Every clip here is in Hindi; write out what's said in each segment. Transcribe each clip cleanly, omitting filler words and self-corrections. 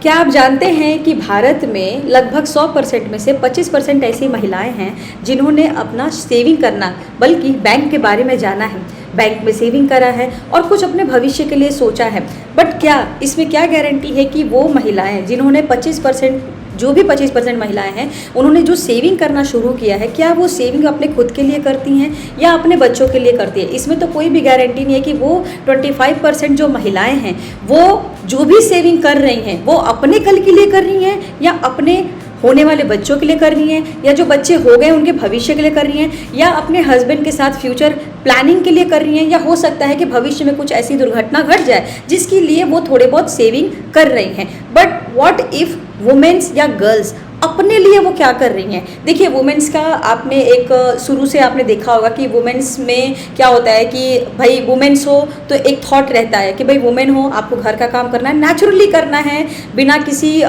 क्या आप जानते हैं कि भारत में लगभग 100% में से 25% ऐसी महिलाएं हैं जिन्होंने अपना सेविंग करना, बल्कि बैंक के बारे में जाना है, बैंक में सेविंग करा है और कुछ अपने भविष्य के लिए सोचा है। बट क्या इसमें क्या गारंटी है कि वो महिलाएं जिन्होंने 25% महिलाएं हैं, उन्होंने जो सेविंग करना शुरू किया है, क्या वो सेविंग अपने खुद के लिए करती हैं या अपने बच्चों के लिए करती है? इसमें तो कोई भी गारंटी नहीं है कि वो 25% जो महिलाएं हैं वो जो भी सेविंग कर रही हैं वो अपने कल के लिए कर रही हैं या अपने होने वाले बच्चों के लिए कर रही हैं, या जो बच्चे हो गए उनके भविष्य के लिए कर रही हैं, या अपने हस्बैंड के साथ फ्यूचर प्लानिंग के लिए कर रही हैं, या हो सकता है कि भविष्य में कुछ ऐसी दुर्घटना घट जाए जिसके लिए वो थोड़े बहुत सेविंग कर रही हैं। बट व्हाट इफ़ वुमेन्स या गर्ल्स अपने लिए वो क्या कर रही हैं? देखिए, वुमेन्स का आपने एक शुरू से आपने देखा होगा कि वुमेन्स में क्या होता है कि भाई वुमेन्स हो तो एक थॉट रहता है कि भाई वुमेन हो, आपको घर का काम करना है, नेचुरली करना है, बिना किसी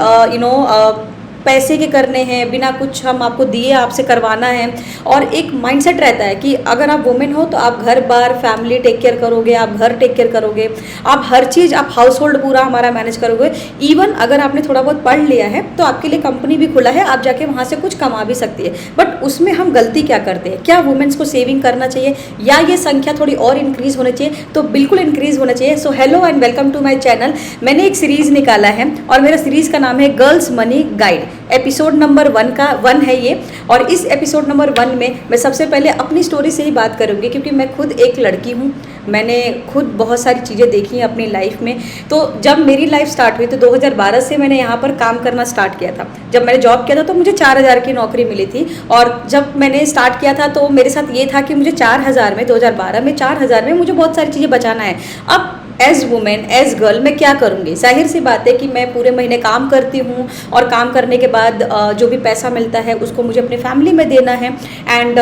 पैसे के करने हैं, बिना कुछ हम आपको दिए आपसे करवाना है। और एक माइंडसेट रहता है कि अगर आप वुमेन हो तो आप घर बार फैमिली टेक केयर करोगे, आप घर टेक केयर करोगे, आप हर चीज़, आप हाउस होल्ड पूरा हमारा मैनेज करोगे। इवन अगर आपने थोड़ा बहुत पढ़ लिया है तो आपके लिए कंपनी भी खुला है, आप जाके वहाँ से कुछ कमा भी सकती है। बट उसमें हम गलती क्या करते हैं? क्या वुमेन्स को सेविंग करना चाहिए या ये संख्या थोड़ी और इंक्रीज होनी चाहिए? तो बिल्कुल इंक्रीज होना चाहिए। So hello and welcome to my channel. मैंने एक सीरीज़ निकाला है और मेरा सीरीज़ का नाम है girls money guide. Episode number 1 है ये। और इस एपिसोड नंबर 1 में मैं सबसे पहले अपनी स्टोरी से ही बात करूँगी, क्योंकि मैं खुद एक लड़की हूँ। मैंने खुद बहुत सारी चीज़ें देखी हैं अपनी लाइफ में। तो जब मेरी लाइफ स्टार्ट हुई तो 2012 से मैंने यहाँ पर काम करना स्टार्ट किया था। जब मैंने जॉब किया था तो मुझे 4000 की नौकरी मिली थी, और जब मैंने स्टार्ट किया था तो मेरे साथ ये था कि मुझे 4000 में 2012 में 4000 में मुझे बहुत सारी चीज़ें बचाना है। अब एज वुमेन, एज गर्ल मैं क्या करूँगी? जाहिर सी बात है कि मैं पूरे महीने काम करती हूँ और काम करने के बाद जो भी पैसा मिलता है उसको मुझे अपने फैमिली में देना है, एंड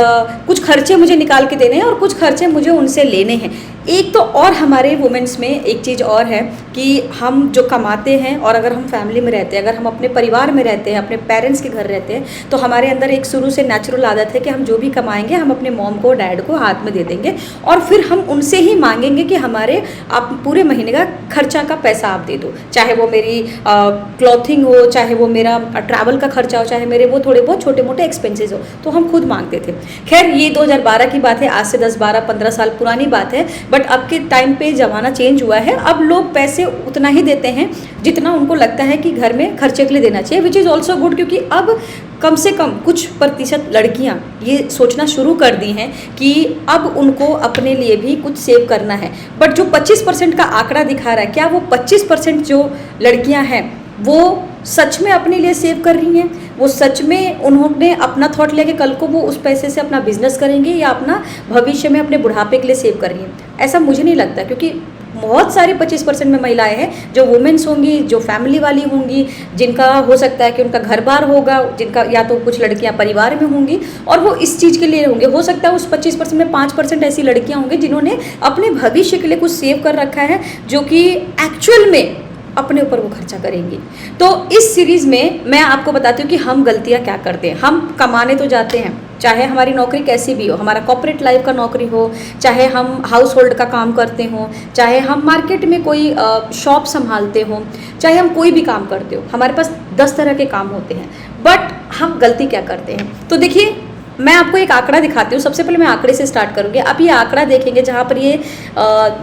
कुछ खर्चे मुझे निकाल के देने हैं और कुछ खर्चे मुझे उनसे लेने हैं। एक तो और हमारे वुमेन्स में एक चीज़ और है कि हम जो कमाते हैं और अगर हम फैमिली में रहते हैं, अगर हम अपने परिवार में रहते हैं, अपने पेरेंट्स के घर रहते हैं, तो हमारे अंदर एक शुरू से नेचुरल आदत है कि हम जो भी कमाएंगे हम अपने मॉम को, डैड को हाथ में दे देंगे और फिर हम उनसे ही मांगेंगे कि हमारे आप पूरे महीने का खर्चा का पैसा आप दे दो। चाहे वो मेरी क्लॉथिंग हो, चाहे वो मेरा ट्रैवल का खर्चा हो, चाहे मेरे वो थोड़े बहुत छोटे मोटे एक्सपेंसेस हो, तो हम खुद मांगते थे। खैर ये 2012 की बात है, आज से 10, 12, 15 साल पुरानी बात है। बट अब के टाइम पे ज़माना चेंज हुआ है। अब लोग पैसे उतना ही देते हैं जितना उनको लगता है कि घर में खर्चे के लिए देना चाहिए, विच इज़ ऑल्सो गुड, क्योंकि अब कम से कम कुछ प्रतिशत लड़कियां ये सोचना शुरू कर दी हैं कि अब उनको अपने लिए भी कुछ सेव करना है। बट जो 25% का आंकड़ा दिखा रहा है, क्या वो 25% जो लड़कियां हैं वो सच में अपने लिए सेव कर रही हैं? वो सच में उन्होंने अपना थॉट लिया कि कल को वो उस पैसे से अपना बिजनेस करेंगे या अपना भविष्य में अपने बुढ़ापे के लिए सेव कर रही हैं? ऐसा मुझे नहीं लगता, क्योंकि बहुत सारी 25% में महिलाएं हैं जो वुमेन्स होंगी, जो फैमिली वाली होंगी, जिनका हो सकता है कि उनका घर बार होगा, जिनका या तो कुछ लड़कियां परिवार में होंगी और वो इस चीज़ के लिए होंगे। हो सकता है उस 25% में 5% ऐसी लड़कियां होंगी जिन्होंने अपने भविष्य के लिए कुछ सेव कर रखा है, जो कि एक्चुअल में अपने ऊपर वो खर्चा करेंगी। तो इस सीरीज़ में मैं आपको बताती हूँ कि हम गलतियाँ क्या करते हैं। हम कमाने तो जाते हैं, चाहे हमारी नौकरी कैसी भी हो, हमारा कॉर्पोरेट लाइफ का नौकरी हो, चाहे हम हाउस होल्ड का काम करते हो, चाहे हम मार्केट में कोई शॉप संभालते हो, चाहे हम कोई भी काम करते हो, हमारे पास 10 तरह के काम होते हैं। बट हम गलती क्या करते हैं? तो देखिए, मैं आपको एक आंकड़ा दिखाती हूँ। सबसे पहले मैं आंकड़े से स्टार्ट करूँगी। आप ये आंकड़ा देखेंगे जहाँ पर ये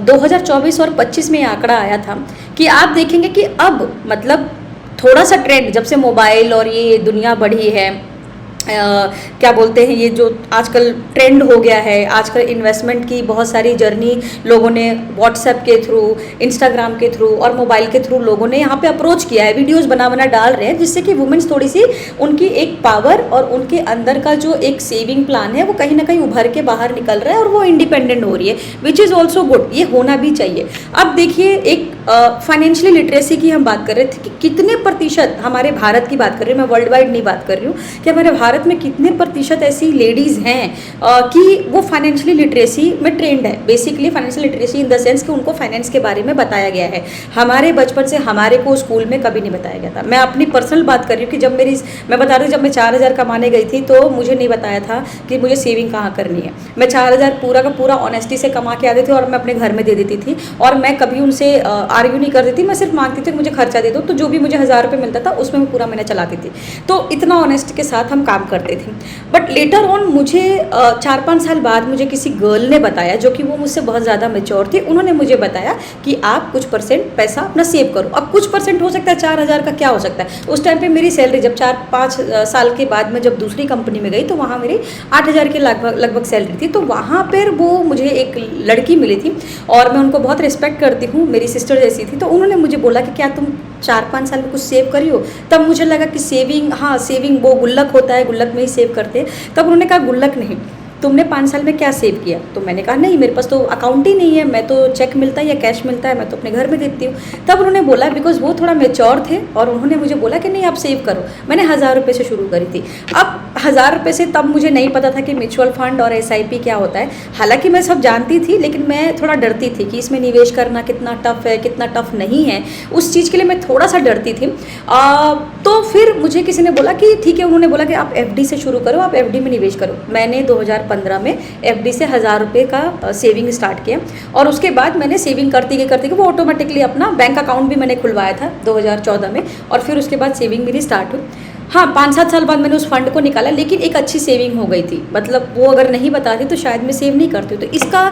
2024 और 25 में ये आंकड़ा आया था कि आप देखेंगे कि अब मतलब थोड़ा सा ट्रेंड, जब से मोबाइल और ये दुनिया बढ़ी है, क्या बोलते हैं, ये जो आजकल ट्रेंड हो गया है, आजकल इन्वेस्टमेंट की बहुत सारी जर्नी लोगों ने व्हाट्सएप के थ्रू, इंस्टाग्राम के थ्रू और मोबाइल के थ्रू लोगों ने यहाँ पे अप्रोच किया है, वीडियोस बना डाल रहे हैं, जिससे कि वुमेन्स थोड़ी सी उनकी एक पावर और उनके अंदर का जो एक सेविंग प्लान है वो कहीं ना कहीं उभर के बाहर निकल रहा है और वो इंडिपेंडेंट हो रही है, विच इज़ ऑल्सो गुड। ये होना भी चाहिए। अब देखिए, एक फाइनेंशियली लिटरेसी की हम बात कर रहे थे कि कितने प्रतिशत, हमारे भारत की बात कर रही हूँ मैं, वर्ल्ड वाइड नहीं बात कर रही हूँ, कि हमारे भारत भारत में कितने प्रतिशत ऐसी लेडीज़ हैं कि वो फाइनेंशियली लिटरेसी में ट्रेंड है। Basically financial literacy in the sense कि उनको फाइनेंस के बारे में बताया गया है। हमारे बचपन से हमारे को स्कूल में कभी नहीं बताया गया था। मैं अपनी पर्सनल बात कर रही हूँ कि मैं बता रही हूँ, जब मैं 4,000 कमाने गई थी तो मुझे नहीं बताया था कि मुझे सेविंग कहाँ करनी है। मैं 4,000 पूरा का पूरा ऑनेस्टी से कमा के आती थी और मैं अपने घर में दे देती थी, और मैं कभी उनसे आर्ग्यू नहीं करती थी। मैं सिर्फ मांगती थी कि मुझे खर्चा दे दो, तो जो भी मुझे 1,000 रुपये मिलता था उसमें मैं पूरा महीना चलाती थी। तो इतना ऑनेस्ट के साथ हम काम करते थे। बट लेटर ऑन मुझे 4-5 साल बाद मुझे किसी गर्ल ने बताया, जो कि वो मुझसे बहुत ज़्यादा मेच्योर थी, उन्होंने मुझे बताया कि आप कुछ परसेंट पैसा अपना सेव करो। अब कुछ परसेंट हो सकता है, 4,000 का क्या हो सकता है। उस टाइम पे मेरी सैलरी जब 4-5 साल के बाद में जब दूसरी कंपनी में गई तो वहाँ मेरी 8,000 के लगभग सैलरी थी। तो वहाँ पर वो मुझे एक लड़की मिली थी और मैं उनको बहुत रिस्पेक्ट करती हूँ, मेरी सिस्टर जैसी थी। तो उन्होंने मुझे बोला कि क्या तुम 4-5 साल में कुछ सेव करी हो। तब मुझे लगा कि सेविंग, हाँ सेविंग वो गुल्लक होता है, गुल्लक में ही सेव करते हैं। तब उन्होंने कहा गुल्लक नहीं, तुमने 5 साल में क्या सेव किया। तो मैंने कहा नहीं, मेरे पास तो अकाउंट ही नहीं है, मैं तो चेक मिलता है या कैश मिलता है, मैं तो अपने घर में देती हूँ। तब उन्होंने बोला, बिकॉज वो थोड़ा मेच्योर थे, और उन्होंने मुझे बोला कि नहीं आप सेव करो। मैंने 1,000 रुपये से शुरू करी थी। अब 1,000 रुपये से तब मुझे नहीं पता था कि म्यूचुअल फंड और SIP क्या होता है। हालांकि मैं सब जानती थी, लेकिन मैं थोड़ा डरती थी कि इसमें निवेश करना कितना टफ है, कितना टफ नहीं है। उस चीज़ के लिए मैं थोड़ा सा डरती थी। तो फिर मुझे किसी ने बोला कि ठीक है, उन्होंने बोला कि आप FD से शुरू करो, आप FD में निवेश करो। मैंने 2015 में FD से 1,000 रुपये का सेविंग स्टार्ट किया, और उसके बाद मैंने सेविंग करती गई वो ऑटोमेटिकली अपना बैंक अकाउंट भी मैंने खुलवाया था 2014 में, और फिर उसके बाद सेविंग मेरी स्टार्ट हुई। हाँ, 5-7 साल बाद मैंने उस फंड को निकाला, लेकिन एक अच्छी सेविंग हो गई थी। मतलब वो अगर नहीं बताती तो शायद मैं सेव नहीं करती। तो इसका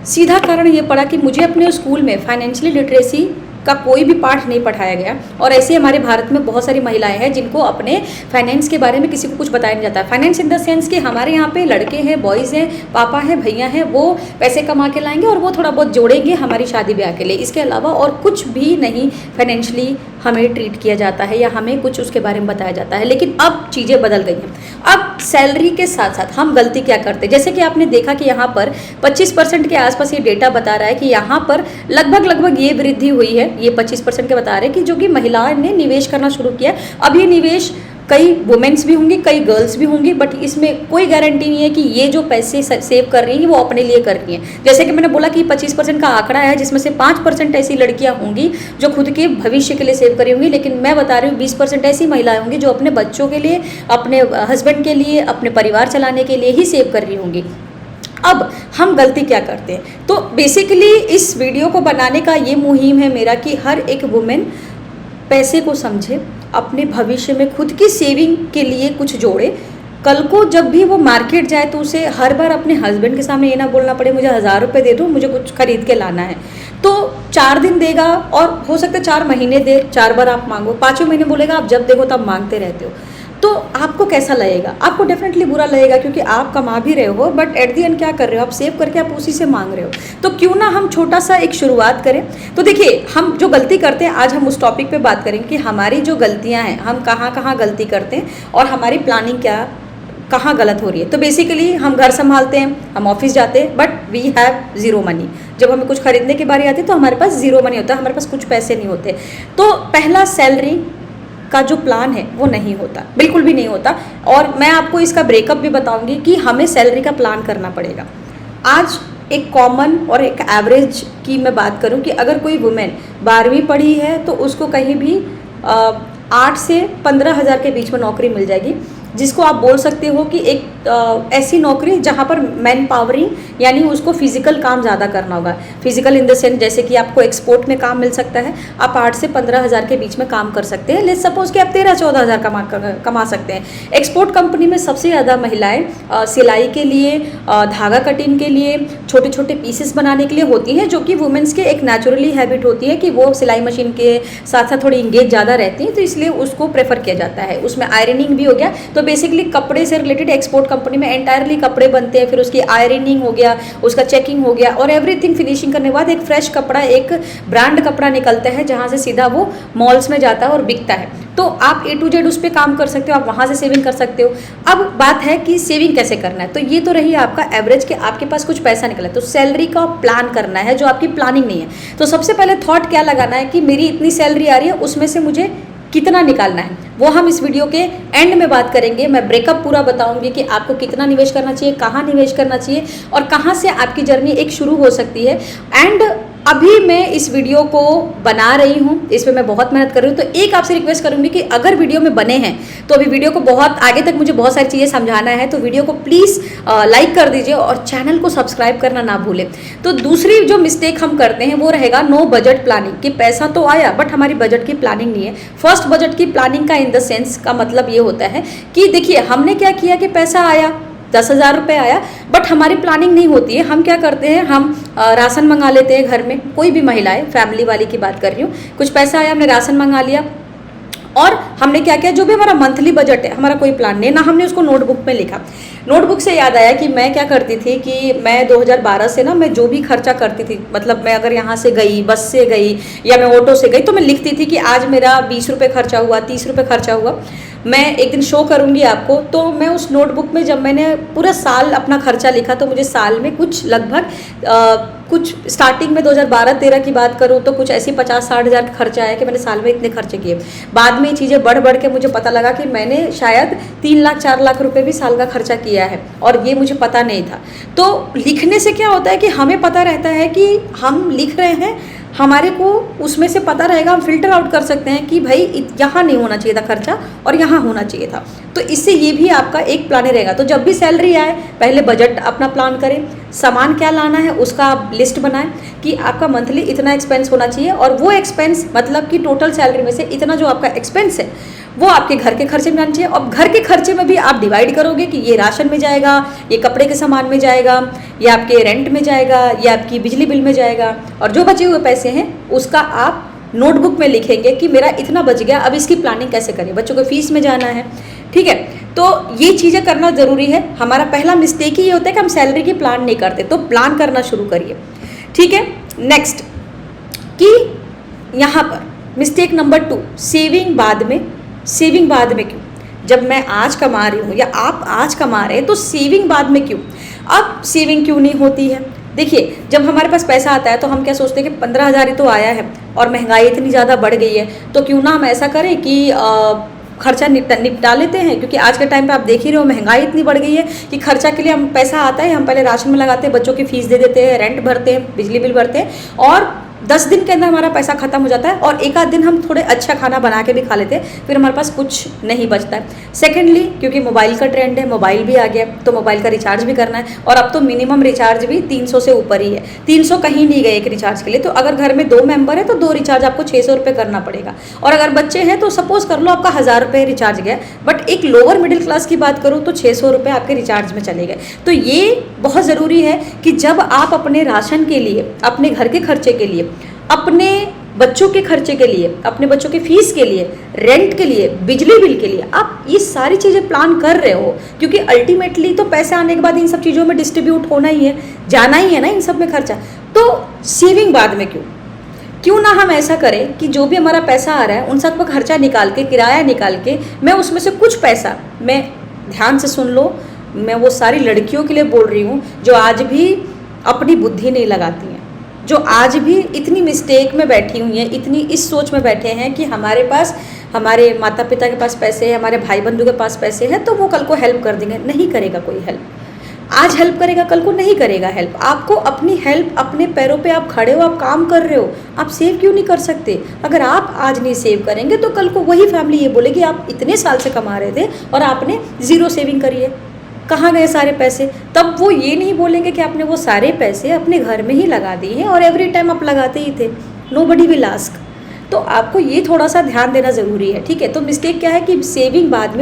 सीधा कारण ये पड़ा कि मुझे अपने स्कूल में फाइनेंशियली लिटरेसी का कोई भी पाठ नहीं पढ़ाया गया। और ऐसे हमारे भारत में बहुत सारी महिलाएं हैं जिनको अपने फाइनेंस के बारे में किसी को कुछ बताया नहीं जाता। फाइनेंस इन द सेंस कि हमारे यहाँ पे लड़के हैं, बॉयज़ हैं, पापा हैं, भैया हैं, वो पैसे कमा के लाएंगे और वो थोड़ा बहुत जोड़ेंगे हमारी शादी ब्याह के लिए। इसके अलावा और कुछ भी नहीं फाइनेंशियली हमें ट्रीट किया जाता है या हमें कुछ उसके बारे में बताया जाता है। लेकिन अब चीज़ें बदल गई हैं। अब सैलरी के साथ साथ हम गलती क्या करते हैं, जैसे कि आपने देखा कि यहाँ पर 25% के आसपास ये डेटा बता रहा है कि यहाँ पर लगभग ये वृद्धि हुई है। ये 25% के बता रहे हैं कि जो कि महिलाओं ने निवेश करना शुरू किया। अब ये निवेश कई वुमेन्स भी होंगी, कई गर्ल्स भी होंगी, बट इसमें कोई गारंटी नहीं है कि ये जो पैसे सेव कर रही हैं वो अपने लिए कर रही हैं। जैसे कि मैंने बोला कि 25% का आंकड़ा है, जिसमें से 5% ऐसी लड़कियां होंगी जो खुद के भविष्य के लिए सेव करी होंगी। लेकिन मैं बता रही हूँ 20% ऐसी महिलाएं होंगी जो अपने बच्चों के लिए, अपने हस्बैंड के लिए, अपने परिवार चलाने के लिए ही सेव कर रही होंगी। अब हम गलती क्या करते हैं, तो बेसिकली इस वीडियो को बनाने का ये मुहिम है मेरा कि हर एक वुमेन पैसे को समझे, अपने भविष्य में खुद की सेविंग के लिए कुछ जोड़े। कल को जब भी वो मार्केट जाए तो उसे हर बार अपने हस्बैंड के सामने ये ना बोलना पड़े मुझे 1,000 रुपये दे दो, मुझे कुछ खरीद के लाना है। तो 4 दिन देगा, और हो सकता है 4 महीने दे, 4 बार आप मांगो, 5वें महीने बोलेगा आप जब देखो तब मांगते रहते हो, तो आपको कैसा लगेगा? आपको डेफिनेटली बुरा लगेगा, क्योंकि आप कमा भी रहे हो बट एट दी एंड क्या कर रहे हो, आप सेव करके आप उसी से मांग रहे हो। तो क्यों ना हम छोटा सा एक शुरुआत करें। तो देखिए, हम जो गलती करते हैं, आज हम उस टॉपिक पे बात करेंगे कि हमारी जो गलतियां हैं, हम कहाँ कहाँ गलती करते हैं और हमारी प्लानिंग क्या कहाँ गलत हो रही है। तो बेसिकली हम घर संभालते हैं, हम ऑफिस जाते हैं, but we have zero money. जब हमें कुछ खरीदने की बारी आती है तो हमारे पास ज़ीरो मनी होता है, हमारे पास कुछ पैसे नहीं होते। तो पहला, सैलरी का जो प्लान है वो नहीं होता, बिल्कुल भी नहीं होता। और मैं आपको इसका ब्रेकअप भी बताऊंगी कि हमें सैलरी का प्लान करना पड़ेगा। आज एक कॉमन और एक एवरेज की मैं बात करूं कि अगर कोई वुमेन 12वीं पढ़ी है तो उसको कहीं भी 8 से 15 हज़ार के बीच में नौकरी मिल जाएगी, जिसको आप बोल सकते हो कि एक ऐसी नौकरी जहाँ पर मैन पावरिंग यानी उसको फिजिकल काम ज़्यादा करना होगा। फिजिकल इन द सेंस जैसे कि आपको एक्सपोर्ट में काम मिल सकता है, आप 8 से 15 हज़ार के बीच में काम कर सकते हैं। लेट्स सपोज कि आप 13-14 हज़ार कमा सकते हैं। एक्सपोर्ट कंपनी में सबसे ज़्यादा महिलाएं सिलाई के लिए, धागा कटिंग के लिए, छोटे छोटे पीसेस बनाने के लिए होती हैं, जो कि वुमेंस के एक नेचुरली हैबिट होती है कि वो सिलाई मशीन के साथ साथ थोड़ी इंगेज ज़्यादा रहती हैं, तो इसलिए उसको प्रेफर किया जाता है। उसमें आयरनिंग भी हो गया। तो बेसिकली कपड़े से रिलेटेड एक्सपोर्ट कंपनी में एंटायरली कपड़े बनते हैं, फिर उसकी आयरनिंग हो गया, उसका चेकिंग हो गया, और एवरीथिंग फिनिशिंग करने के बाद एक फ्रेश कपड़ा, एक ब्रांड कपड़ा निकलता है, जहाँ से सीधा वो मॉल्स में जाता है और बिकता है। तो आप A to Z उस पर काम कर सकते हो, आप वहाँ से सेविंग कर सकते हो। अब बात है कि सेविंग कैसे करना है। तो ये तो रही आपका एवरेज कि आपके पास कुछ पैसा निकला है, तो सैलरी का प्लान करना है जो आपकी प्लानिंग नहीं है। तो सबसे पहले थॉट क्या लगाना है कि मेरी इतनी सैलरी आ रही है, उसमें से मुझे कितना निकालना है वो हम इस वीडियो के एंड में बात करेंगे। मैं ब्रेकअप पूरा बताऊंगी कि आपको कितना निवेश करना चाहिए, कहाँ निवेश करना चाहिए और कहाँ से आपकी जर्नी एक शुरू हो सकती है। एंड अभी मैं इस वीडियो को बना रही हूँ, इसमें मैं बहुत मेहनत कर रही हूँ। तो एक आपसे रिक्वेस्ट करूँगी कि अगर वीडियो में बने हैं तो अभी वीडियो को बहुत आगे तक मुझे बहुत सारी चीज़ें समझाना है, तो वीडियो को प्लीज़ लाइक कर दीजिए और चैनल को सब्सक्राइब करना ना भूलें। तो दूसरी जो मिस्टेक हम करते हैं वो रहेगा नो बजट प्लानिंग, कि पैसा तो आया बट हमारी बजट की प्लानिंग नहीं है। फर्स्ट बजट की प्लानिंग का इन द सेंस का मतलब ये होता है कि देखिए हमने क्या किया कि पैसा आया 10,000 रुपये आया बट हमारी प्लानिंग नहीं होती है। हम क्या करते हैं, हम राशन मंगा लेते हैं घर में, कोई भी महिलाएं, फैमिली वाली की बात कर रही हूँ, कुछ पैसा आया हमने राशन मंगा लिया और हमने क्या किया, जो भी हमारा मंथली बजट है हमारा कोई प्लान नहीं ना, हमने उसको नोटबुक में लिखा। नोटबुक से याद आया कि मैं क्या करती थी कि मैं 2012 से ना मैं जो भी खर्चा करती थी, मतलब मैं अगर यहाँ से गई, बस से गई या मैं ऑटो से गई, तो मैं लिखती थी कि आज मेरा 20 रुपये खर्चा हुआ, 30 रुपये खर्चा हुआ। मैं एक दिन शो करूँगी आपको। तो मैं उस नोटबुक में जब मैंने पूरा साल अपना खर्चा लिखा तो मुझे साल में कुछ लगभग कुछ स्टार्टिंग में 2012-13 की बात करूँ तो कुछ ऐसी 50-60 हज़ार खर्चा आया कि मैंने साल में इतने खर्चे किए। बाद में ये चीज़ें बढ़ बढ़ के मुझे पता लगा कि मैंने शायद 3 लाख 4 लाख रुपए भी साल का खर्चा किया है और ये मुझे पता नहीं था। तो लिखने से क्या होता है कि हमें पता रहता है कि हम लिख रहे हैं, हमारे को उसमें से पता रहेगा, हम फिल्टर आउट कर सकते हैं कि भाई यहाँ नहीं होना चाहिए था खर्चा और यहाँ होना चाहिए था। तो इससे ये भी आपका एक प्लान रहेगा। तो जब भी सैलरी आए पहले बजट अपना प्लान करें, सामान क्या लाना है उसका आप लिस्ट बनाएं कि आपका मंथली इतना एक्सपेंस होना चाहिए और वो एक्सपेंस मतलब कि टोटल सैलरी में से इतना जो आपका एक्सपेंस है वो आपके घर के खर्चे में आना चाहिए। और घर के खर्चे में भी आप डिवाइड करोगे कि ये राशन में जाएगा, ये कपड़े के सामान में जाएगा, ये आपके रेंट में जाएगा, ये आपकी बिजली बिल में जाएगा, और जो बचे हुए पैसे हैं उसका आप नोटबुक में लिखेंगे कि मेरा इतना बच गया, अब इसकी प्लानिंग कैसे करें, बच्चों को फीस में जाना है, ठीक है। तो ये चीज़ें करना ज़रूरी है। हमारा पहला मिस्टेक ही ये होता है कि हम सैलरी की प्लान नहीं करते, तो प्लान करना शुरू करिए, ठीक है। नेक्स्ट कि यहाँ पर मिस्टेक नंबर 2, सेविंग बाद में। सेविंग बाद में क्यों? जब मैं आज कमा रही हूँ या आप आज कमा रहे हैं तो सेविंग बाद में क्यों? अब सेविंग क्यों नहीं होती है? देखिए, जब हमारे पास पैसा आता है तो हम क्या सोचते हैं कि 15,000 ही तो आया है और महंगाई इतनी ज़्यादा बढ़ गई है, तो क्यों ना हम ऐसा करें कि खर्चा निपटा लेते हैं। क्योंकि आज के टाइम पे आप देख ही रहे हो महंगाई इतनी बढ़ गई है कि खर्चा के लिए हम पैसा आता है, हम पहले राशन में लगाते हैं, बच्चों की फीस दे देते हैं, रेंट भरते हैं, बिजली बिल भरते हैं और 10 दिन के अंदर हमारा पैसा खत्म हो जाता है और एक आध दिन हम थोड़े अच्छा खाना बना के भी खा लेते हैं, फिर हमारे पास कुछ नहीं बचता है। सेकेंडली, क्योंकि मोबाइल का ट्रेंड है, मोबाइल भी आ गया तो मोबाइल का रिचार्ज भी करना है और अब तो मिनिमम रिचार्ज भी 300 से ऊपर ही है, 300 कहीं नहीं गए एक रिचार्ज के लिए। तो अगर घर में 2 मेंबर है तो 2 रिचार्ज आपको 600 रुपये करना पड़ेगा। और अगर बच्चे हैं तो सपोज कर लो आपका 1000 रुपये रिचार्ज गया, बट एक लोअर मिडिल क्लास की बात करूँ तो 600 रुपये आपके रिचार्ज में चले गए। तो ये बहुत ज़रूरी है कि जब आप अपने राशन के लिए, अपने घर के खर्चे के लिए, अपने बच्चों के खर्चे के लिए, अपने बच्चों की फीस के लिए, रेंट के लिए, बिजली बिल के लिए आप ये सारी चीज़ें प्लान कर रहे हो, क्योंकि अल्टीमेटली तो पैसे आने के बाद इन सब चीज़ों में डिस्ट्रीब्यूट होना ही है, जाना ही है ना इन सब में खर्चा। तो सेविंग बाद में क्यों ना हम ऐसा करें कि जो भी हमारा पैसा आ रहा है उन सब का खर्चा निकाल के, किराया निकाल के, मैं उसमें से कुछ पैसा, मैं ध्यान से सुन लो, मैं वो सारी लड़कियों के लिए बोल रही हूँ जो आज भी अपनी बुद्धि नहीं लगाती हैं, जो आज भी इतनी मिस्टेक में बैठी हुई हैं, इतनी इस सोच में बैठे हैं कि हमारे पास, हमारे माता पिता के पास पैसे हैं, हमारे भाई बंधु के पास पैसे हैं तो वो कल को हेल्प कर देंगे। नहीं करेगा कोई हेल्प। आज हेल्प करेगा, कल को नहीं करेगा हेल्प। आपको अपनी हेल्प, अपने पैरों पे आप खड़े हो, आप काम कर रहे हो, आप सेव क्यों नहीं कर सकते? अगर आप आज नहीं सेव करेंगे तो कल को वही फैमिली ये बोलेगी आप इतने साल से कमा रहे थे और आपने ज़ीरो सेविंग करी है, कहाँ गए सारे पैसे? तब वो ये नहीं बोलेंगे कि आपने वो सारे पैसे अपने घर में ही लगा दिए हैं और एवरी टाइम आप लगाते ही थे, नोबडी विल आस्क। तो आपको ये थोड़ा सा ध्यान देना ज़रूरी है, ठीक है। तो मिस्टेक क्या है कि सेविंग बाद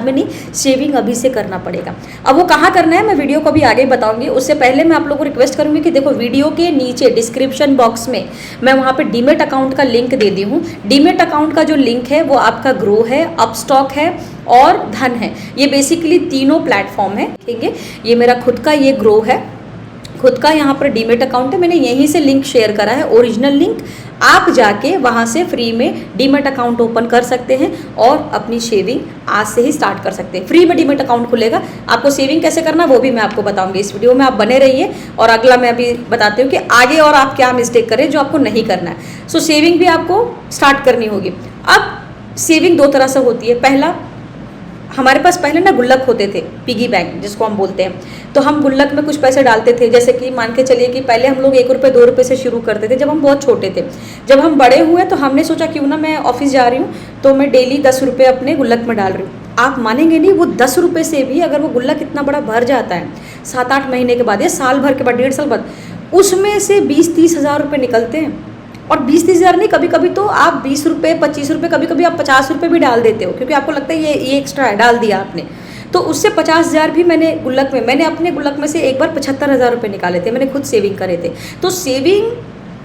में नहीं, सेविंग अभी से करना पड़ेगा। अब वो कहाँ करना है मैं वीडियो को भी आगे बताऊंगी। उससे पहले मैं आप लोगों को रिक्वेस्ट करूंगी कि देखो वीडियो के नीचे डिस्क्रिप्शन बॉक्स में मैं वहाँ पे डीमेट अकाउंट का लिंक दे दी हूँ। डीमेट अकाउंट का जो लिंक है वो आपका ग्रो है, अपस्टॉक है और धन है। ये बेसिकली तीनों प्लेटफॉर्म है, ठीक है। ये मेरा खुद का ये ग्रो है, खुद का यहाँ पर डीमेट अकाउंट है, मैंने यहीं से लिंक शेयर करा है, ओरिजिनल लिंक। आप जाके वहाँ से फ्री में डीमेट अकाउंट ओपन कर सकते हैं और अपनी सेविंग आज से ही स्टार्ट कर सकते हैं। फ्री में डीमेट अकाउंट खुलेगा। आपको सेविंग कैसे करना वो भी मैं आपको बताऊंगी इस वीडियो में, आप बने रहिए। और अगला मैं अभी बताती हूँ कि आगे और आप क्या मिस्टेक करें जो आपको नहीं करना है। सो सेविंग भी आपको स्टार्ट करनी होगी। अब सेविंग दो तरह से होती है। पहला, हमारे पास पहले ना गुल्लक होते थे, पिगी बैंक जिसको हम बोलते हैं, तो हम गुल्लक में कुछ पैसे डालते थे। जैसे कि मान के चलिए कि पहले हम लोग 1 रुपये 2 रुपये से शुरू करते थे जब हम बहुत छोटे थे। जब हम बड़े हुए तो हमने सोचा क्यों ना मैं ऑफिस जा रही हूँ तो मैं डेली 10 रुपये अपने गुल्लक में डाल रही हूँ। आप मानेंगे नहीं, वो 10 रुपये से भी अगर वो गुल्लक इतना बड़ा भर जाता है 7-8 महीने के बाद या साल भर के बाद, 1.5 साल बाद, उसमें से 20-30 हज़ार रुपये निकलते हैं। और 20-30 हज़ार नहीं, कभी कभी तो आप 20 रुपये 25 रुपये, कभी कभी आप 50 रुपये भी डाल देते हो क्योंकि आपको लगता है ये एक्स्ट्रा है, डाल दिया आपने। तो उससे 50 हज़ार भी मैंने अपने गुल्लक में से एक बार 75 हज़ार रुपये निकाले थे, मैंने खुद सेविंग करे थे। तो सेविंग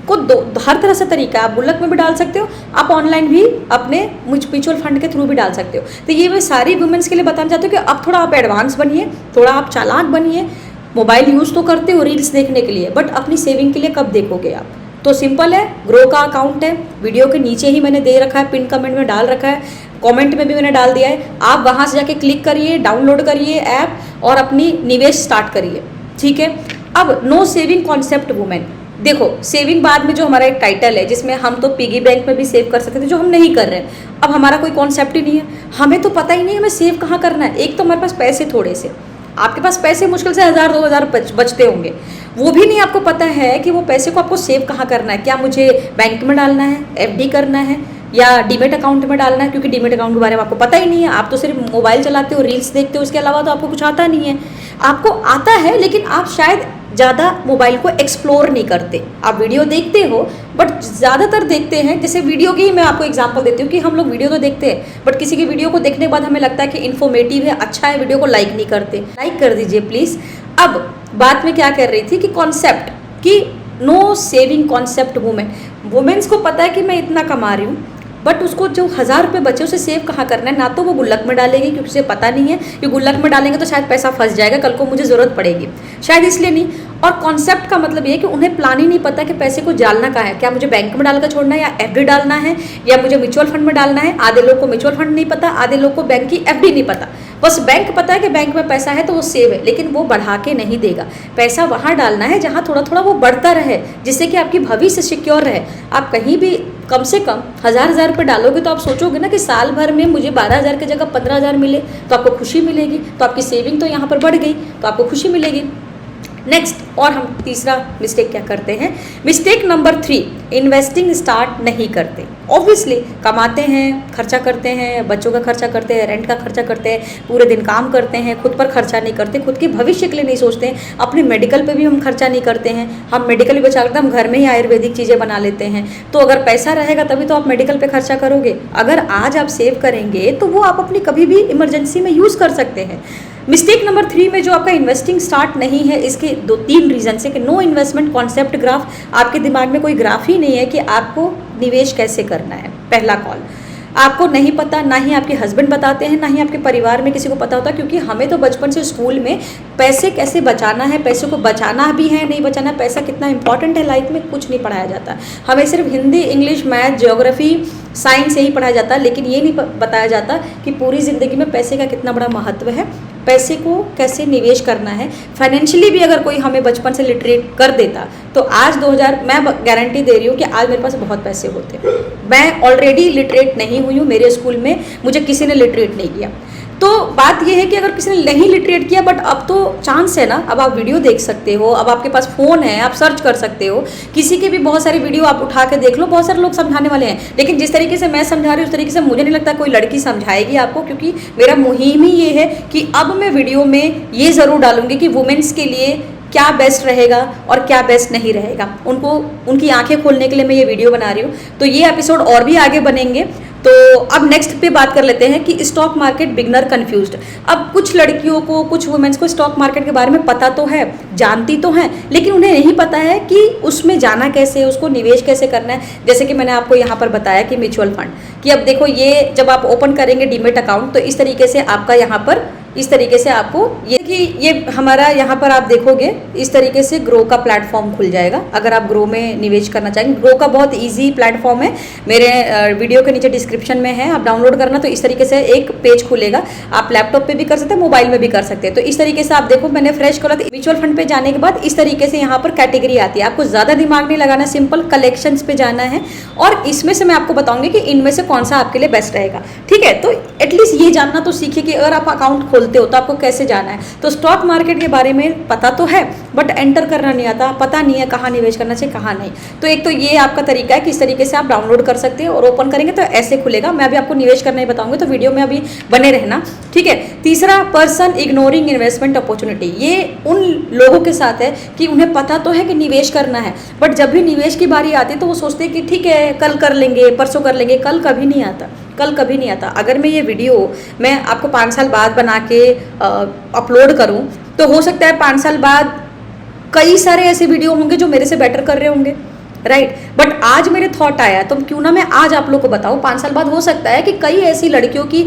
को हर तरह से तरीका है, आप गुल्लक में भी डाल सकते हो, आप ऑनलाइन भी अपने म्यूचुअल फंड के थ्रू भी डाल सकते हो। तो ये मैं सारी वुमेन्स के लिए बताना चाहती हूँ कि अब थोड़ा आप एडवांस बनिए, थोड़ा आप चालाक बनिए। मोबाइल यूज़ तो करते हो रील्स देखने के लिए, बट अपनी सेविंग के लिए कब देखोगे आप? तो सिंपल है, ग्रो का अकाउंट है, वीडियो के नीचे ही मैंने दे रखा है, पिन कमेंट में डाल रखा है, कमेंट में भी मैंने डाल दिया है। आप वहाँ से जाके क्लिक करिए, डाउनलोड करिए ऐप और अपनी निवेश स्टार्ट करिए, ठीक है। अब नो सेविंग कॉन्सेप्ट वुमेन, देखो सेविंग बाद में जो हमारा एक टाइटल है जिसमें हम तो पिगी बैंक में भी सेव कर सकते थे, जो हम नहीं कर रहे हैं। अब हमारा कोई कॉन्सेप्ट ही नहीं है, हमें तो पता ही नहीं हमें सेव कहाँ करना है। एक तो हमारे पास पैसे थोड़े से, आपके पास पैसे मुश्किल से 1000-2000 बचते होंगे, वो भी नहीं आपको पता है कि वो पैसे को आपको सेव कहाँ करना है। क्या मुझे बैंक में डालना है, एफडी करना है, या डीमेट अकाउंट में डालना है? क्योंकि डीमेट अकाउंट के बारे में आपको पता ही नहीं है, आप तो सिर्फ मोबाइल चलाते हो, रील्स देखते हो, इसके अलावा तो आपको कुछ आता नहीं है। आपको आता है लेकिन आप शायद ज़्यादा मोबाइल को एक्सप्लोर नहीं करते। आप वीडियो देखते हो बट ज़्यादातर देखते हैं, जैसे वीडियो की मैं आपको एग्जांपल देती हूँ कि हम लोग वीडियो तो देखते हैं बट किसी की वीडियो को देखने के बाद हमें लगता है कि इन्फॉर्मेटिव है, अच्छा है, वीडियो को लाइक नहीं करते। लाइक कर दीजिए प्लीज़। अब बात में क्या कर रही थी कि कॉन्सेप्ट कि नो सेविंग कॉन्सेप्ट वुमेन्स को पता है कि मैं इतना कमा रही हूँ, बट उसको जो 1000 रुपये बचे उसे सेव कहाँ करना है। ना तो वो गुल्लक में डालेगी क्योंकि उसे पता नहीं है कि गुल्लक में डालेंगे तो शायद पैसा फंस जाएगा, कल को मुझे ज़रूरत पड़ेगी, शायद इसलिए नहीं। और कॉन्सेप्ट का मतलब ये है कि उन्हें प्लान ही नहीं पता कि पैसे को डालना कहाँ है। क्या मुझे बैंक में डालकर छोड़ना है, या एफडी डालना है, या मुझे म्यूचुअल फंड में डालना है। आधे लोग को म्यूचुअल फंड नहीं पता, आधे लोग को बैंक की एफडी नहीं पता। बस बैंक पता है कि बैंक में पैसा है तो वो सेव है, लेकिन वो बढ़ा के नहीं देगा। पैसा वहाँ डालना है जहाँ थोड़ा थोड़ा वो बढ़ता रहे, जिससे कि आपकी भविष्य सिक्योर रहे। आप कहीं भी कम से कम 1000 रुपये डालोगे तो आप सोचोगे ना कि साल भर में मुझे 12,000 की जगह 15,000 मिले तो आपको खुशी मिलेगी, तो आपकी सेविंग तो यहाँ पर बढ़ गई, तो आपको खुशी मिलेगी। नेक्स्ट, और हम तीसरा मिस्टेक क्या करते हैं, मिस्टेक नंबर 3, इन्वेस्टिंग स्टार्ट नहीं करते। ऑब्वियसली कमाते हैं, खर्चा करते हैं, बच्चों का खर्चा करते हैं, रेंट का खर्चा करते हैं, पूरे दिन काम करते हैं, खुद पर खर्चा नहीं करते, खुद के भविष्य के लिए नहीं सोचते हैं, अपने मेडिकल पे भी हम खर्चा नहीं करते हैं। हम मेडिकल भी बचा करते, हम घर में ही आयुर्वेदिक चीज़ें बना लेते हैं। तो अगर पैसा रहेगा तभी तो आप मेडिकल पे खर्चा करोगे। अगर आज आप सेव करेंगे तो वो आप अपनी कभी भी इमरजेंसी में यूज़ कर सकते हैं। मिस्टेक नंबर 3 में जो आपका इन्वेस्टिंग स्टार्ट नहीं है, इसके 2-3 रीजन है कि नो इन्वेस्टमेंट कॉन्सेप्ट ग्राफ, आपके दिमाग में कोई ग्राफ ही नहीं है कि आपको निवेश कैसे करना है। पहला कॉल, आपको नहीं पता, ना ही आपके हस्बैंड बताते हैं, ना ही आपके परिवार में किसी को पता होता, क्योंकि हमें तो बचपन से स्कूल में पैसे कैसे बचाना है, पैसे को बचाना भी है, नहीं बचाना, पैसा कितना इंपॉर्टेंट है लाइफ में, कुछ नहीं पढ़ाया जाता। हमें सिर्फ Hindi, English, math, geography, science यही पढ़ाया जाता है, लेकिन ये नहीं बताया जाता कि पूरी ज़िंदगी में पैसे का कितना बड़ा महत्व है, पैसे को कैसे निवेश करना है। फाइनेंशियली भी अगर कोई हमें बचपन से लिटरेट कर देता तो आज 2000, मैं गारंटी दे रही हूँ कि आज मेरे पास बहुत पैसे होते। मैं ऑलरेडी लिटरेट नहीं हुई हूँ, मेरे स्कूल में मुझे किसी ने लिटरेट नहीं किया। तो बात यह है कि अगर किसी ने नहीं लिटरेट किया, बट अब तो चांस है ना, अब आप वीडियो देख सकते हो, अब आपके पास फ़ोन है, आप सर्च कर सकते हो, किसी के भी बहुत सारी वीडियो आप उठा के देख लो, बहुत सारे लोग समझाने वाले हैं। लेकिन जिस तरीके से मैं समझा रही हूँ उस तरीके से मुझे नहीं लगता कोई लड़की समझाएगी आपको, क्योंकि मेरा मुहिम ही ये है कि अब मैं वीडियो में ये ज़रूर डालूंगी कि वुमेन्स के लिए क्या बेस्ट रहेगा और क्या बेस्ट नहीं रहेगा, उनको उनकी आंखें खोलने के लिए मैं ये वीडियो बना रही हूँ। तो ये एपिसोड और भी आगे बनेंगे। तो अब नेक्स्ट पे बात कर लेते हैं कि स्टॉक मार्केट बिगनर कंफ्यूज्ड। अब कुछ लड़कियों को, कुछ वुमेन्स को स्टॉक मार्केट के बारे में पता तो है, जानती तो हैं, लेकिन उन्हें नहीं पता है कि उसमें जाना कैसे है, उसको निवेश कैसे करना है। जैसे कि मैंने आपको यहाँ पर बताया कि म्यूचुअल फंड, कि अब देखो ये जब आप ओपन करेंगे डीमेट अकाउंट तो इस तरीके से आपका यहाँ पर इस तरीके से आपको ये हमारा यहाँ पर आप देखोगे इस तरीके से ग्रो का प्लेटफॉर्म खुल जाएगा। अगर आप ग्रो में निवेश करना चाहेंगे, ग्रो का बहुत इजी प्लेटफॉर्म है, मेरे वीडियो के नीचे डिस्क्रिप्शन में है, आप डाउनलोड करना। तो इस तरीके से एक पेज खुलेगा, आप लैपटॉप पे भी कर सकते हैं, मोबाइल में भी कर सकते हैं। तो इस तरीके से आप देखो, मैंने फ्रेश खोला तो म्यूचुअल फंड पे जाने के बाद इस तरीके से यहाँ पर कैटेगरी आती है। आपको ज़्यादा दिमाग नहीं लगाना, सिंपल कलेक्शंस पे जाना है और इसमें से मैं आपको बताऊंगी कि इनमें से कौन सा आपके लिए बेस्ट रहेगा। ठीक है, तो एटलीस्ट ये जानना तो सीखिए कि अगर आप अकाउंट खोलते हो तो आपको कैसे जाना है। तो स्टॉक मार्केट के बारे में पता तो है बट एंटर करना नहीं आता, पता नहीं है कहाँ निवेश करना चाहिए कहाँ नहीं। तो एक तो ये आपका तरीका है कि इस तरीके से आप डाउनलोड कर सकते हैं और ओपन करेंगे तो ऐसे खुलेगा। मैं अभी आपको निवेश करना ही बताऊंगी, तो वीडियो में अभी बने रहना। ठीक है, तीसरा, पर्सन इग्नोरिंग इन्वेस्टमेंट अपॉर्चुनिटी। ये उन लोगों के साथ है कि उन्हें पता तो है कि निवेश करना है बट जब भी निवेश की बारी आती है तो वो सोचते हैं कि ठीक है कल कर लेंगे, परसों कर लेंगे। कल कभी नहीं आता, कल कभी नहीं आता। अगर मैं ये वीडियो मैं आपको 5 साल बाद बना के अपलोड करूं तो हो सकता है 5 साल बाद कई सारे ऐसे वीडियो होंगे जो मेरे से बेटर कर रहे होंगे, राइट। बट आज मेरे थॉट आया तो क्यों ना मैं आज आप लोग को बताऊं। 5 साल बाद हो सकता है कि कई ऐसी लड़कियों की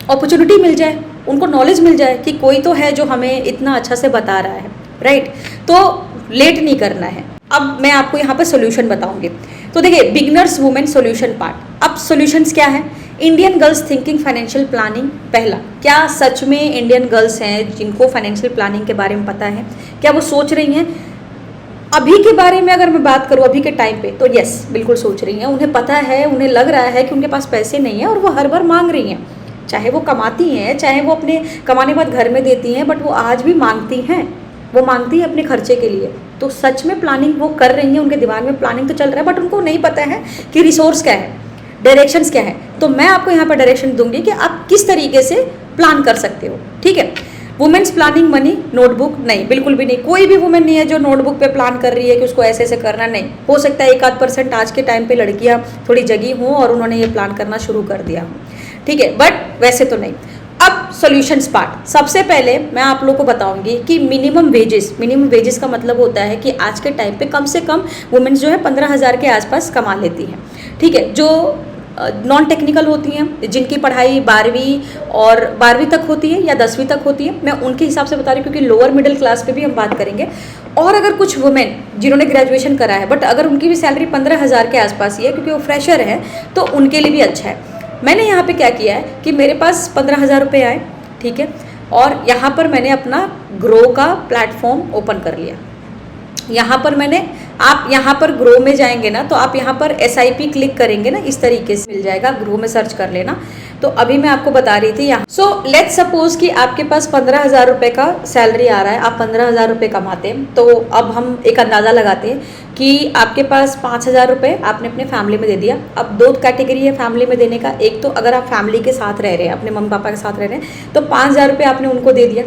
अपॉर्चुनिटी मिल जाए, उनको नॉलेज मिल जाए कि कोई तो है जो हमें इतना अच्छा से बता रहा है, राइट। तो लेट नहीं करना है। अब मैं आपको यहाँ पर सोल्यूशन बताऊंगी। तो देखिए, बिगनर्स वुमेन सोल्यूशन पार्ट। अब सोल्यूशंस क्या है? Indian girls thinking financial planning. पहला, क्या सच में इंडियन गर्ल्स हैं जिनको फाइनेंशियल प्लानिंग के बारे में पता है? क्या वो सोच रही हैं? अभी के बारे में अगर मैं बात करूँ, अभी के टाइम पे, तो यस, बिल्कुल सोच रही हैं। उन्हें पता है, उन्हें लग रहा है कि उनके पास पैसे नहीं है और वो हर बार मांग रही हैं। चाहे वो कमाती हैं, चाहे वो अपने कमाने के बाद घर में देती हैं, बट वो आज भी मांगती हैं। वो मांगती है अपने खर्चे के लिए। तो सच में प्लानिंग वो कर रही हैं, उनके दिमाग में प्लानिंग तो चल रहा है बट उनको नहीं पता है कि रिसोर्स क्या है, डायरेक्शंस क्या है। तो मैं आपको यहाँ पर डायरेक्शन दूंगी कि आप किस तरीके से प्लान कर सकते हो। ठीक है, वुमेन्स प्लानिंग मनी नोटबुक नहीं, बिल्कुल भी नहीं। कोई भी वुमेन नहीं है जो नोटबुक पे प्लान कर रही है कि उसको ऐसे ऐसे करना। नहीं, हो सकता है 1-8% आज के टाइम पे लड़कियां थोड़ी जगी हों और उन्होंने ये प्लान करना शुरू कर दिया। ठीक है, बट वैसे तो नहीं। अब सॉल्यूशंस पार्ट। सबसे पहले मैं आप लोगों को बताऊंगी कि मिनिमम वेजेस का मतलब होता है कि आज के टाइम पे कम से कम वुमेन्स जो है 15,000 के आसपास कमा लेती हैं। ठीक है, जो नॉन टेक्निकल होती हैं, जिनकी पढ़ाई 12वीं तक होती है या 10वीं तक होती है, मैं उनके हिसाब से बता रही हूँ क्योंकि लोअर मिडिल क्लास पे भी हम बात करेंगे। और अगर कुछ वुमेन जिन्होंने ग्रेजुएशन करा है बट अगर उनकी भी सैलरी 15,000 के आसपास ही है क्योंकि वो फ्रेशर है, तो उनके लिए भी अच्छा है। मैंने यहाँ पे क्या किया है कि मेरे पास 15,000 रुपये आए, ठीक है, और यहाँ पर मैंने अपना ग्रो का प्लेटफॉर्म ओपन कर लिया। यहाँ पर मैंने, आप यहाँ पर ग्रो में जाएंगे ना तो आप यहाँ पर SIP क्लिक करेंगे ना, इस तरीके से मिल जाएगा। ग्रो में सर्च कर लेना। तो अभी मैं आपको बता रही थी यहाँ। सो लेट्स सपोज कि आपके पास 15,000 रुपये का सैलरी आ रहा है, आप 15,000 रुपये कमाते हैं। तो अब हम एक अंदाज़ा लगाते हैं कि आपके पास 5,000 रुपये आपने अपने फैमिली में दे दिया। अब 2 कैटेगरी है फैमिली में देने का। एक तो अगर आप फैमिली के साथ रह रहे हैं, अपने मम्मी पापा के साथ रह रहे हैं, तो 5,000 रुपये आपने उनको दे दिया।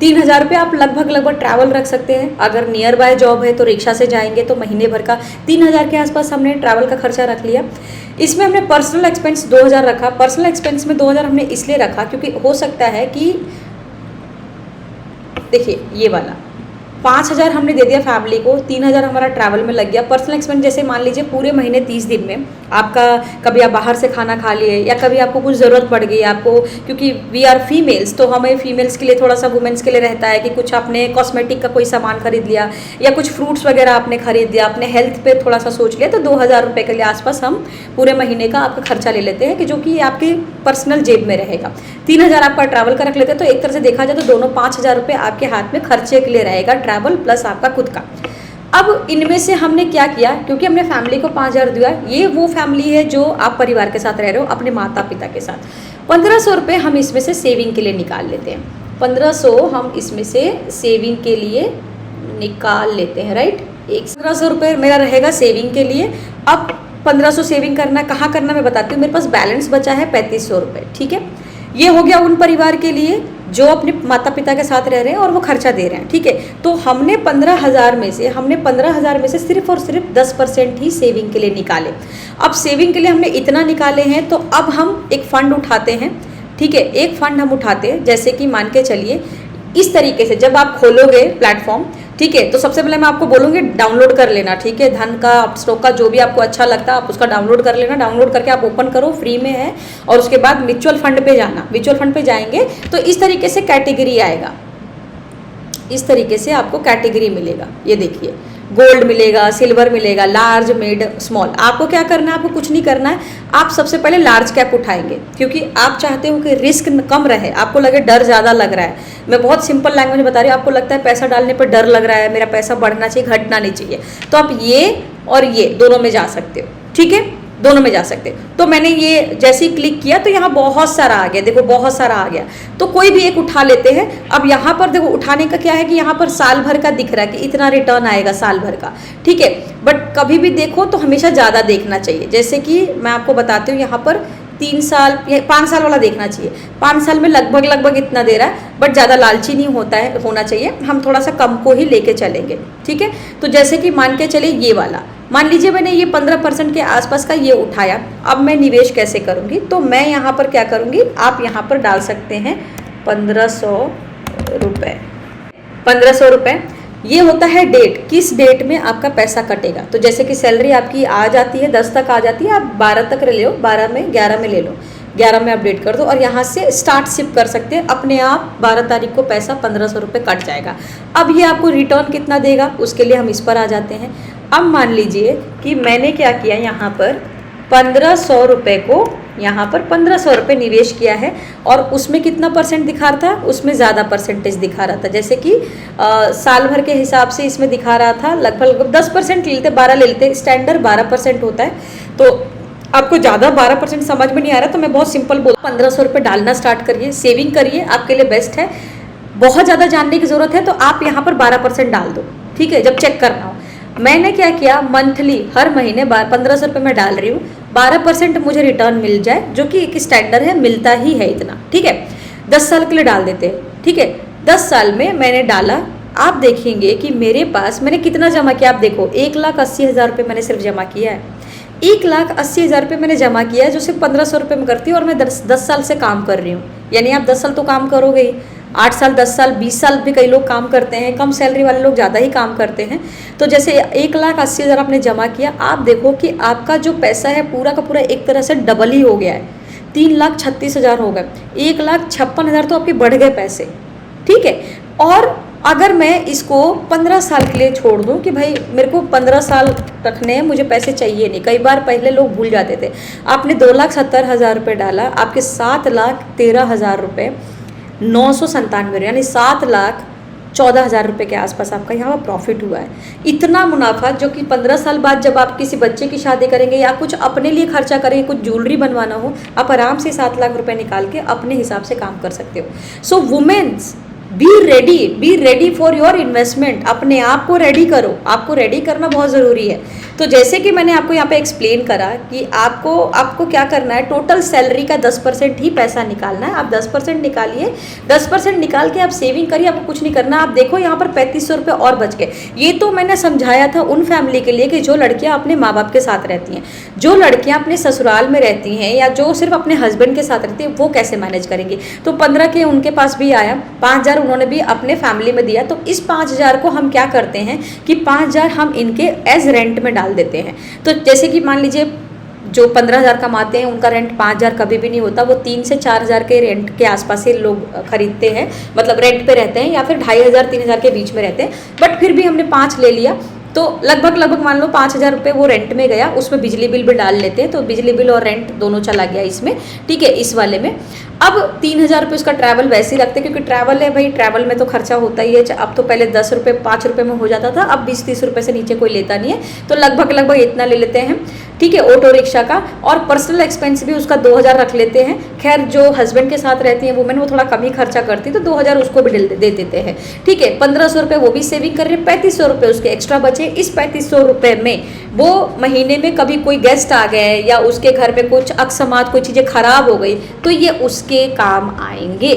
3,000 रुपये आप लगभग ट्रैवल रख सकते हैं। अगर नियर बाय जॉब है तो रिक्शा से जाएंगे तो महीने भर का 3,000 के आसपास हमने ट्रैवल का खर्चा रख लिया। इसमें हमने पर्सनल एक्सपेंस 2,000 रखा। पर्सनल एक्सपेंस में 2,000 हमने इसलिए रखा क्योंकि हो सकता है कि देखिए ये वाला 5,000 हमने दे दिया फैमिली को, 3,000 हमारा ट्रैवल में लग गया। पर्सनल एक्सपेंस जैसे मान लीजिए पूरे महीने 30 दिन में आपका कभी आप बाहर से खाना खा लिए या कभी आपको कुछ ज़रूरत पड़ गई आपको, क्योंकि वी आर फीमेल्स तो हमें फीमेल्स के लिए थोड़ा सा वुमेन्स के लिए रहता है कि कुछ आपने कॉस्मेटिक का कोई सामान खरीद लिया या कुछ फ्रूट्स वगैरह आपने खरीद लिया, अपने हेल्थ पे थोड़ा सा सोच लिया, तो 2,000 रुपये के लिए आसपास हम पूरे महीने का आपका खर्चा ले लेते हैं कि जो कि आपके पर्सनल जेब में रहेगा। 3,000 आपका ट्रैवल का रख लेते हैं। तो एक तरह से देखा जाए तो दोनों 5,000 रुपये आपके हाथ में खर्चे के लिए रहेगा, ट्रैवल प्लस आपका खुद का। अब इनमें से हमने क्या किया, क्योंकि हमने फैमिली को 5,000 दिया, ये वो फैमिली है जो आप परिवार के साथ रह रहे हो अपने माता पिता के साथ। 1,500 रुपये हम इसमें से सेविंग के लिए निकाल लेते हैं। 1,500 हम इसमें से सेविंग के लिए निकाल लेते हैं, राइट। 1,500 रुपये मेरा रहेगा सेविंग के लिए। अब 1,500 सेविंग करना कहाँ करना मैं बताती हूँ। मेरे पास बैलेंस बचा है 3,500 रुपये, ठीक है। ये हो गया उन परिवार के लिए जो अपने माता पिता के साथ रह रहे हैं और वो खर्चा दे रहे हैं, ठीक है। तो हमने 15,000 में से सिर्फ और सिर्फ 10% ही सेविंग के लिए निकाले। अब सेविंग के लिए हमने इतना निकाले हैं तो अब हम एक फ़ंड उठाते हैं, ठीक है। एक फ़ंड हम उठाते हैं, जैसे कि मान के चलिए इस तरीके से जब आप खोलोगे प्लेटफॉर्म ठीक है। तो सबसे पहले मैं आपको बोलूँगी डाउनलोड कर लेना, ठीक है। धन का, स्टॉक का, जो भी आपको अच्छा लगता है आप उसका डाउनलोड कर लेना। डाउनलोड करके आप ओपन करो, फ्री में है। और उसके बाद म्यूचुअल फंड पे जाना। म्यूचुअल फंड पे जाएंगे तो इस तरीके से कैटेगरी आएगा, इस तरीके से आपको कैटेगरी मिलेगा। ये देखिए, गोल्ड मिलेगा, सिल्वर मिलेगा, लार्ज, मिड, स्मॉल। आपको क्या करना है, आपको कुछ नहीं करना है। आप सबसे पहले लार्ज कैप उठाएंगे, क्योंकि आप चाहते हो कि रिस्क कम रहे, आपको लगे डर ज़्यादा लग रहा है। मैं बहुत सिंपल लैंग्वेज में बता रही हूँ, आपको लगता है पैसा डालने पर डर लग रहा है, मेरा पैसा बढ़ना चाहिए, घटना नहीं चाहिए, तो आप ये और ये दोनों में जा सकते हो, ठीक है, दोनों में जा सकते। तो मैंने ये जैसे ही क्लिक किया तो यहाँ बहुत सारा आ गया, देखो बहुत सारा आ गया। तो कोई भी एक उठा लेते हैं। अब यहाँ पर देखो उठाने का क्या है कि यहाँ पर साल भर का दिख रहा है कि इतना रिटर्न आएगा साल भर का, ठीक है। बट कभी भी देखो तो हमेशा ज़्यादा देखना चाहिए। जैसे कि मैं आपको बताती हूँ, यहाँ पर 3 साल या 5 साल वाला देखना चाहिए। 5 साल में लगभग इतना दे रहा है, बट ज़्यादा लालची नहीं होना चाहिए। हम थोड़ा सा कम को ही लेके चलेंगे, ठीक है। तो जैसे कि मान के चले ये वाला, मान लीजिए मैंने ये 15% के आसपास का ये उठाया। अब मैं निवेश कैसे करूँगी, तो मैं यहाँ पर क्या करूँगी, आप यहाँ पर डाल सकते हैं 1500 रुपये। 1500 रुपये ये होता है डेट, किस डेट में आपका पैसा कटेगा। तो जैसे कि सैलरी आपकी आ जाती है 10 तक आ जाती है, आप 12 तक ले लो, 12 में 11 में ले लो, 11 में अपडेट कर दो और यहाँ से स्टार्ट शिप कर सकते हैं। अपने आप 12 तारीख को पैसा 1500 रुपये कट जाएगा। अब ये आपको रिटर्न कितना देगा, उसके लिए हम इस पर आ जाते हैं। अब मान लीजिए कि मैंने क्या किया, यहाँ पर 1500 रुपये को यहाँ पर 1500 रुपये निवेश किया है और उसमें कितना परसेंट दिखा रहा था, उसमें ज़्यादा परसेंटेज दिखा रहा था। जैसे कि साल भर के हिसाब से इसमें दिखा रहा था लगभग 10% ले लेते, 12 ले लेते, स्टैंडर्ड 12% होता है। तो आपको ज़्यादा 12% समझ में नहीं आ रहा तो मैं बहुत सिंपल बोल, 1500 रुपये डालना स्टार्ट करिए, सेविंग करिए, आपके लिए बेस्ट है। बहुत ज़्यादा जानने की ज़रूरत है तो आप यहाँ पर 12% डाल दो, ठीक है, जब चेक करना हो। मैंने क्या किया, मंथली हर महीने 1500 रुपये मैं डाल रही हूँ, 12% मुझे रिटर्न मिल जाए, जो कि एक स्टैंडर्ड है, मिलता ही है इतना, ठीक है। 10 साल के लिए डाल देते हैं, ठीक है। 10 साल में मैंने डाला, आप देखेंगे कि मेरे पास मैंने कितना जमा किया। आप देखो 1,80,000 रुपये मैंने सिर्फ जमा किया है। 1,80,000 रुपये मैंने जमा किया है, जो सिर्फ 1500 रुपये में करती हूँ और मैं 10 साल से काम कर रही हूँ। यानी आप 10 साल तो काम करोगे ही, 8 साल, 10 साल, 20 साल भी कई लोग काम करते हैं, कम सैलरी वाले लोग ज़्यादा ही काम करते हैं। तो जैसे 1,80,000 आपने जमा किया, आप देखो कि आपका जो पैसा है पूरा का पूरा एक तरह से डबल ही हो गया है, 3,36,000 हो गए, 1,56,000 तो आपके बढ़ गए पैसे, ठीक है। और अगर मैं इसको 15 साल के लिए छोड़ दूं कि भाई मेरे को 15 साल रखने हैं, मुझे पैसे चाहिए नहीं, कई बार पहले लोग भूल जाते थे। आपने 2,70,000 रुपये डाला, आपके 7,13,000 रुपये 997, यानी 7,14,000 रुपये के आसपास आपका यहाँ पर प्रॉफिट हुआ है। इतना मुनाफा जो कि 15 साल बाद जब आप किसी बच्चे की शादी करेंगे या कुछ अपने लिए खर्चा करेंगे, कुछ ज्वेलरी बनवाना हो, आप आराम से 7 लाख रुपए निकाल के अपने हिसाब से काम कर सकते हो। So women's be ready for your investment. अपने आप को रेडी करो, आपको रेडी करना बहुत ज़रूरी है। तो जैसे कि मैंने आपको यहाँ पे एक्सप्लेन करा कि आपको क्या करना है, टोटल सैलरी का 10% ही पैसा निकालना है। आप 10% निकालिए, 10% निकाल के आप सेविंग करिए, आपको कुछ नहीं करना। आप देखो यहाँ पर 3500 रुपये और बच गए। ये तो मैंने समझाया था उन फैमिली के लिए कि जो लड़कियाँ अपने माँ बाप के साथ रहती हैं, जो लड़कियाँ अपने ससुराल में रहती हैं या जो सिर्फ अपने हस्बैंड के साथ रहती हैं, वो कैसे मैनेज करेंगी। तो 15 के उनके पास भी आया, 5,000 उन्होंने भी अपने फैमिली में दिया। तो इस 5,000 को हम क्या करते हैं कि 5,000 हम इनके एज रेंट में डाल देते हैं। तो जैसे कि मान लीजिए जो 15,000 कमाते हैं उनका रेंट 5,000 कभी भी नहीं होता, वो 3 से 4,000 के रेंट के आसपास ही लोग खरीदते हैं, मतलब रेंट पे रहते हैं, या फिर 2,500-3,000 के बीच में रहते हैं। बट फिर भी हमने 5 ले लिया तो लगभग मान लो 5,000 रुपये वो रेंट में गया, उसमें बिजली बिल भी डाल लेते हैं, तो बिजली बिल और रेंट दोनों चला गया इसमें, ठीक है, इस वाले में। अब 3,000 रुपये उसका ट्रैवल वैसे ही रखते हैं, क्योंकि ट्रैवल है भाई, ट्रैवल में तो खर्चा होता ही है। अब तो पहले 10 रुपये 5 रुपये में हो जाता था, अब 20-30 रुपये से नीचे कोई लेता नहीं है, तो लगभग इतना ले लेते हैं, ठीक है। ऑटो रिक्शा का और पर्सनल एक्सपेंस भी उसका 2,000 रख लेते हैं। खैर जो हस्बैंड के साथ रहती हैं वुमेन, वो थोड़ा कम ही खर्चा करती है, तो 2,000 उसको भी दे देते हैं, ठीक है। 1,500 रुपये वो भी सेविंग कर रहे हैं, 3,500 रुपये उसके एक्स्ट्रा बचे। इस 3,500 रुपये में वो महीने में कभी कोई गेस्ट आ गए या उसके घर में कुछ अकस्मात कोई चीज़ें खराब हो गई तो ये उसके काम आएंगे,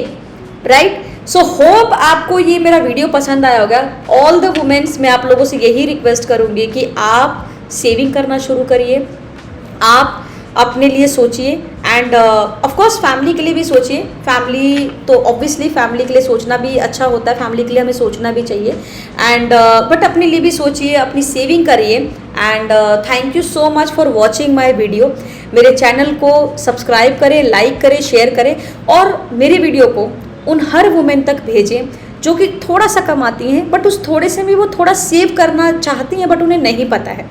राइट। सो होप आपको ये मेरा वीडियो पसंद आया होगा। ऑल द वुमेन्स, मैं आप लोगों से यही रिक्वेस्ट करूँगी कि आप सेविंग करना शुरू करिए, आप अपने लिए सोचिए, एंड ऑफ कोर्स फैमिली के लिए भी सोचिए। फैमिली तो ऑब्वियसली फैमिली के लिए सोचना भी अच्छा होता है, फैमिली के लिए हमें सोचना भी चाहिए। एंड बट अपने लिए भी सोचिए, अपनी सेविंग करिए। And thank you so much for watching my video. मेरे चैनल को सब्सक्राइब करें, लाइक करें, शेयर करें और मेरे वीडियो को उन हर वुमेन तक भेजें जो कि थोड़ा सा कमाती हैं बट उस थोड़े से भी वो थोड़ा सेव करना चाहती हैं बट उन्हें नहीं पता है।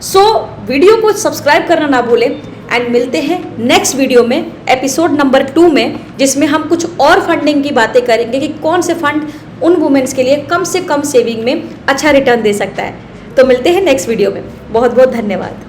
सो वीडियो को सब्सक्राइब करना ना भूलें एंड मिलते हैं नेक्स्ट वीडियो में, एपिसोड नंबर 2 में, जिसमें हम कुछ और फंडिंग की बातें करेंगे कि कौन से फंड उन वुमेन्स के लिए कम से कम सेविंग में अच्छा रिटर्न दे सकता है। तो मिलते हैं नेक्स्ट वीडियो में। बहुत बहुत धन्यवाद।